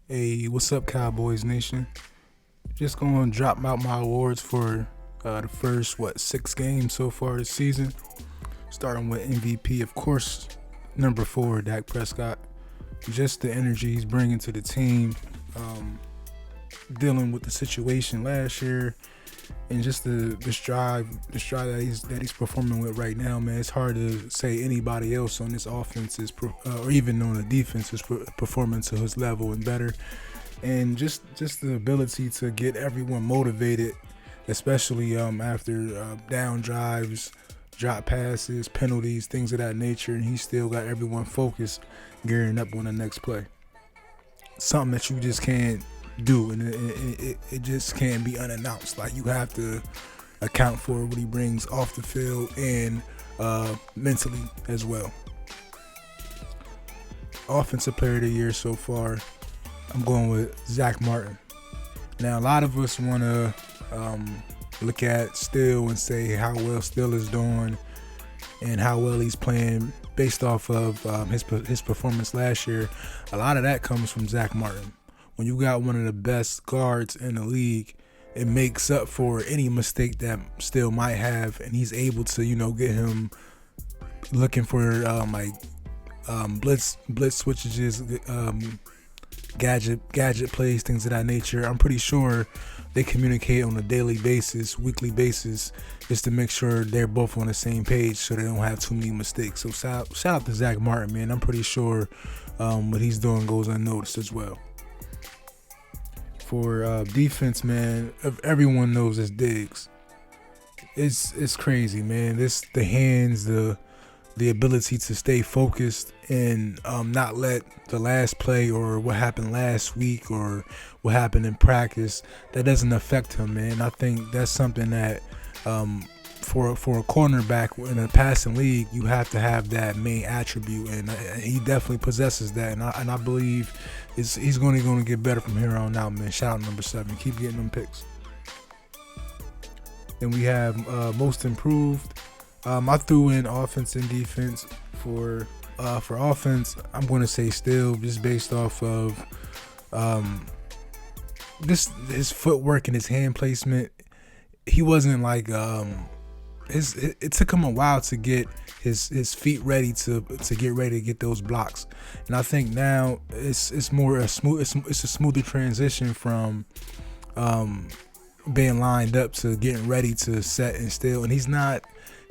Hey, what's up, Cowboys Nation? Just going to drop out my awards for the first, 6 games so far this season. Starting with MVP, of course, number 4, Dak Prescott. Just the energy he's bringing to the team, dealing with the situation last year, and just the strive that he's performing with right now, man. It's hard to say anybody else on this offense or even on the defense is performing to his level and better. And just the ability to get everyone motivated, especially after down drives, drop passes, penalties, things of that nature, and he still got everyone focused, gearing up on the next play. Something that you just can't do, and it just can't be unannounced. Like, you have to account for what he brings off the field and mentally as well. Offensive Player of the Year so far, I'm going with Zach Martin. Now, a lot of us want to look at Still and say how well Still is doing and how well he's playing based off of his performance last year. A lot of that comes from Zach Martin. When you got one of the best guards in the league, it makes up for any mistake that Still might have, and he's able to, get him looking for blitz switches, gadget plays, things of that nature. I'm pretty sure they communicate on a daily basis, weekly basis, just to make sure they're both on the same page so they don't have too many mistakes. So shout out to Zach Martin, man. I'm pretty sure what he's doing goes unnoticed as well. For defense, man, everyone knows it's Diggs. It's crazy, man. The hands, the ability to stay focused and not let the last play or what happened last week or what happened in practice, that doesn't affect him, man. I think that's something that for a cornerback in a passing league, you have to have that main attribute, and he definitely possesses that, and I believe he's going to get better from here on out, man. Shout out number 7. Keep getting them picks. Then we have most improved. I threw in offense and defense. For offense, I'm going to say Still, just based off of his footwork and his hand placement. He wasn't like it took him a while to get his feet ready to get those blocks, and I think now it's a smoother transition from being lined up to getting ready to set and still, and he's not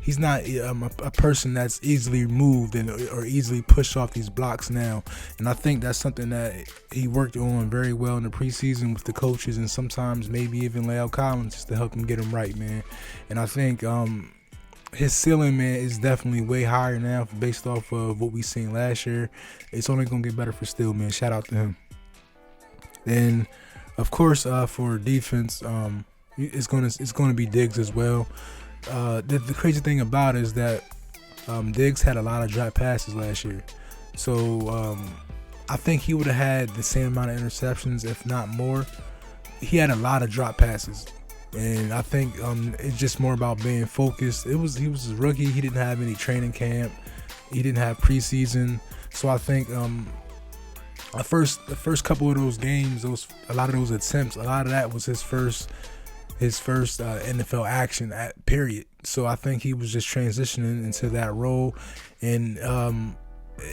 a person that's easily moved or easily pushed off these blocks now. And I think that's something that he worked on very well in the preseason with the coaches, and sometimes maybe even La'el Collins, just to help him get him right, man. And I think his ceiling, man, is definitely way higher now based off of what we seen last year. It's only going to get better for Still, man. Shout out to him. Then, of course, for defense, it's going to be Diggs as well. The crazy thing about it is that Diggs had a lot of drop passes last year, so I think he would have had the same amount of interceptions, if not more. He had a lot of drop passes, and I think it's just more about being focused. He was a rookie. He didn't have any training camp. He didn't have preseason, so I think the first couple of those games, a lot of those attempts, a lot of that was his first NFL action period. So I think he was just transitioning into that role. And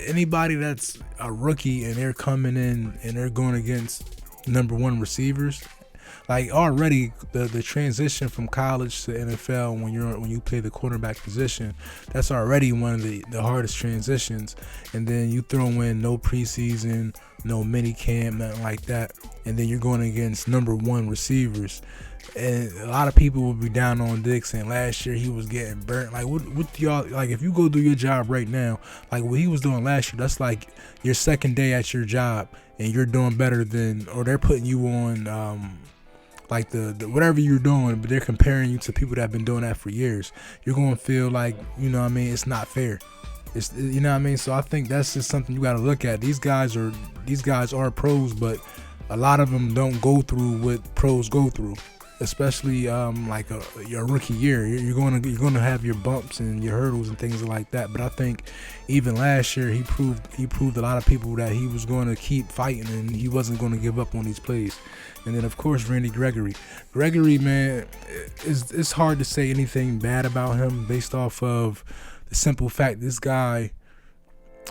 anybody that's a rookie and they're coming in and they're going against number 1 receivers, like already the transition from college to NFL when you play the quarterback position, that's already one of the hardest transitions. And then you throw in no preseason, no mini camp, nothing like that, and then you're going against number 1 receivers. And a lot of people will be down on Diggs saying last year he was getting burnt. Like, what y'all, like, if you go do your job right now, like what he was doing last year, that's like your second day at your job and you're doing better than, or they're putting you on like the whatever you're doing, but they're comparing you to people that have been doing that for years. You're going to feel like, it's not fair. It's, so I think that's just something you got to look at. These guys are pros, but a lot of them don't go through what pros go through. especially like your rookie year. You're going to have your bumps and your hurdles and things like that. But I think even last year he proved a lot of people that he was going to keep fighting and he wasn't going to give up on these plays. And then of course Gregory, man, it's hard to say anything bad about him based off of the simple fact this guy.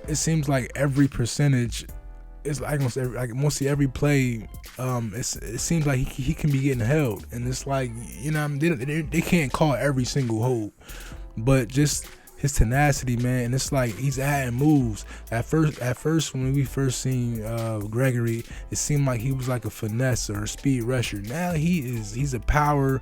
It seems like every percentage. It's like mostly every play. It seems like he can be getting held, and it's like, you know, they can't call every single hold, but just his tenacity, man. And it's like he's adding moves. At first, when we first seen Gregory, it seemed like he was like a finesse or a speed rusher. Now he's a power.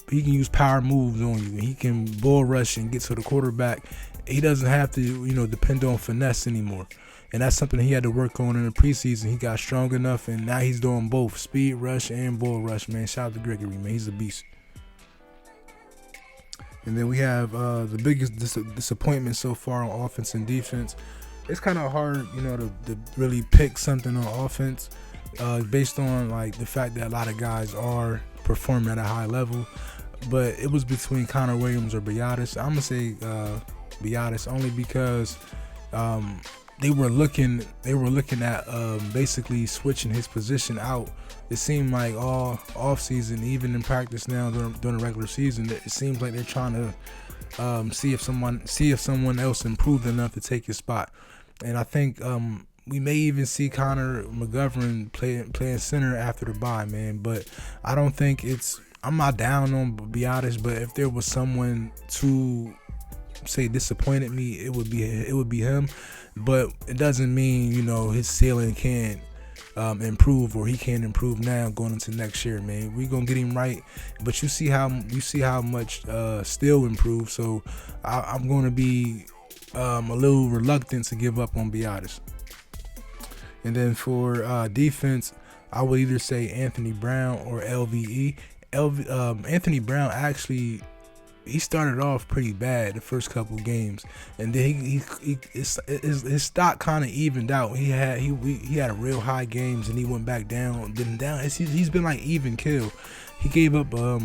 He can use power moves on you, and he can bull rush and get to the quarterback. He doesn't have to, you know, depend on finesse anymore. And that's something he had to work on in the preseason. He got strong enough, and now he's doing both speed rush and bull rush, man. Shout out to Gregory, man. He's a beast. And then we have the biggest disappointment so far on offense and defense. It's kind of hard, you know, to really pick something on offense based on like the fact that a lot of guys are performing at a high level. But it was between Connor Williams or Biadasz. I'm gonna say Biadasz only because they were looking at basically switching his position out. It seemed like all off season, even in practice now during the regular season, it seems like they're trying to see if someone else improved enough to take his spot. And I think we may even see Connor McGovern playing center after the bye, man. But I don't think I'm not down on Biadasz, but if there was someone to say disappointed me, it would be him. But it doesn't mean, you know, his ceiling can't improve, or he can't improve now going into next year, man. We're gonna get him right, but you see how much still improve. So I'm gonna be a little reluctant to give up on Biadasz. And then for defense, I would either say Anthony Brown or LVE. Anthony Brown actually, he started off pretty bad the first couple games, and then his stock kind of evened out. He had a real high games, and he went back down. He's been like even kill. He gave up a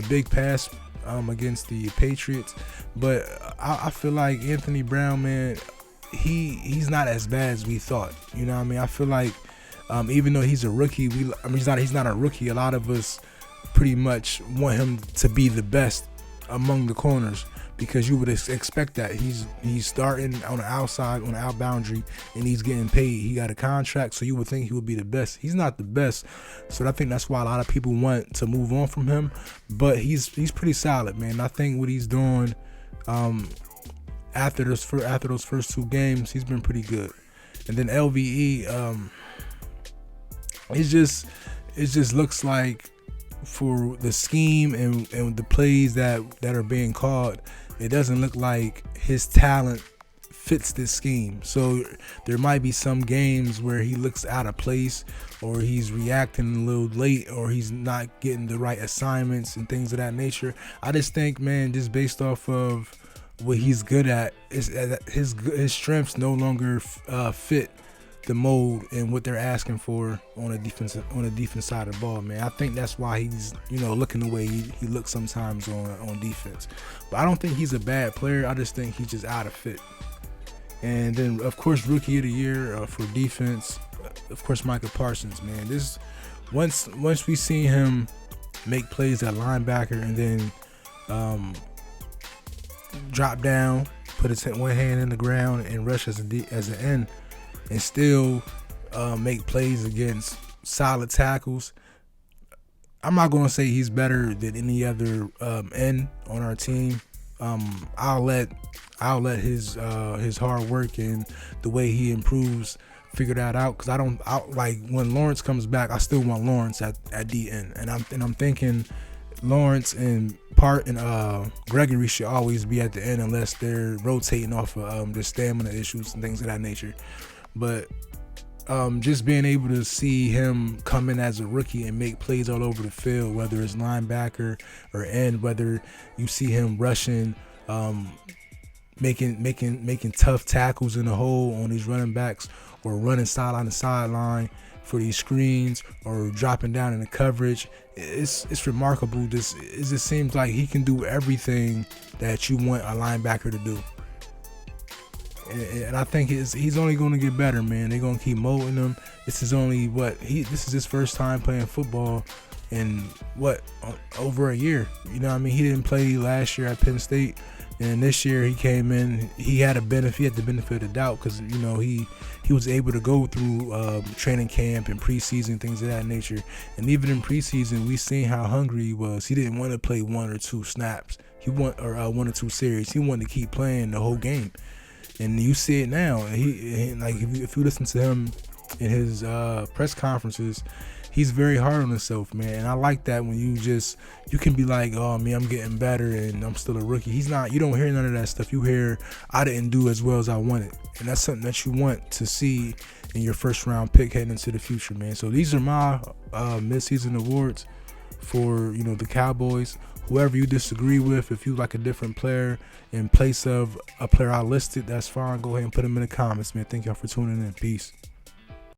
big pass against the Patriots, but I feel like Anthony Brown, man, he's not as bad as we thought. You know what I mean? I feel like even though he's a rookie, he's not a rookie. A lot of us pretty much want him to be the best among the corners, because you would expect that. He's starting on the outside, on the out boundary, and he's getting paid. He got a contract, so you would think he would be the best. He's not the best, so I think that's why a lot of people want to move on from him. But he's pretty solid, man. I think what he's doing after those first two games, he's been pretty good. And then LVE, it just looks like, for the scheme and the plays that are being called, it doesn't look like his talent fits this scheme. So there might be some games where he looks out of place, or he's reacting a little late, or he's not getting the right assignments and things of that nature. I just think, man, just based off of what he's good at, his strengths no longer fit the mold and what they're asking for on a defense side of the ball, man. I think that's why he's, you know, looking the way he looks sometimes on defense. But I don't think he's a bad player. I just think he's just out of fit. And then, of course, rookie of the year for defense, of course, Micah Parsons, man. This once we see him make plays at linebacker and then drop down, put his one hand in the ground and rush as an end, and still make plays against solid tackles. I'm not going to say he's better than any other end on our team. I'll let his hard work and the way he improves figure that out, because I like when Lawrence comes back, I still want Lawrence at the end, and I'm thinking Lawrence and Gregory should always be at the end unless they're rotating off of their stamina issues and things of that nature. But just being able to see him come in as a rookie and make plays all over the field, whether it's linebacker or end, whether you see him rushing, making tough tackles in the hole on these running backs, or running sideline to sideline for these screens or dropping down in the coverage. It's remarkable. It just seems like he can do everything that you want a linebacker to do. And I think he's only going to get better, man. They're going to keep molding him. This is his first time playing football in over a year. You know what I mean? He didn't play last year at Penn State, and this year he came in. He had the benefit of the doubt because he was able to go through training camp and preseason, things of that nature. And even in preseason, we seen how hungry he was. He didn't want to play one or two snaps. One or two series. He wanted to keep playing the whole game. And you see it now. He like if you listen to him in his press conferences, he's very hard on himself, man. And I like that when you can be like, oh man, I'm getting better and I'm still a rookie. He's not. You don't hear none of that stuff. You hear, I didn't do as well as I wanted, and that's something that you want to see in your first round pick heading into the future, man. So these are my midseason awards for the Cowboys. Whoever you disagree with, if you like a different player in place of a player I listed, that's fine. Go ahead and put them in the comments, man. Thank y'all for tuning in. Peace.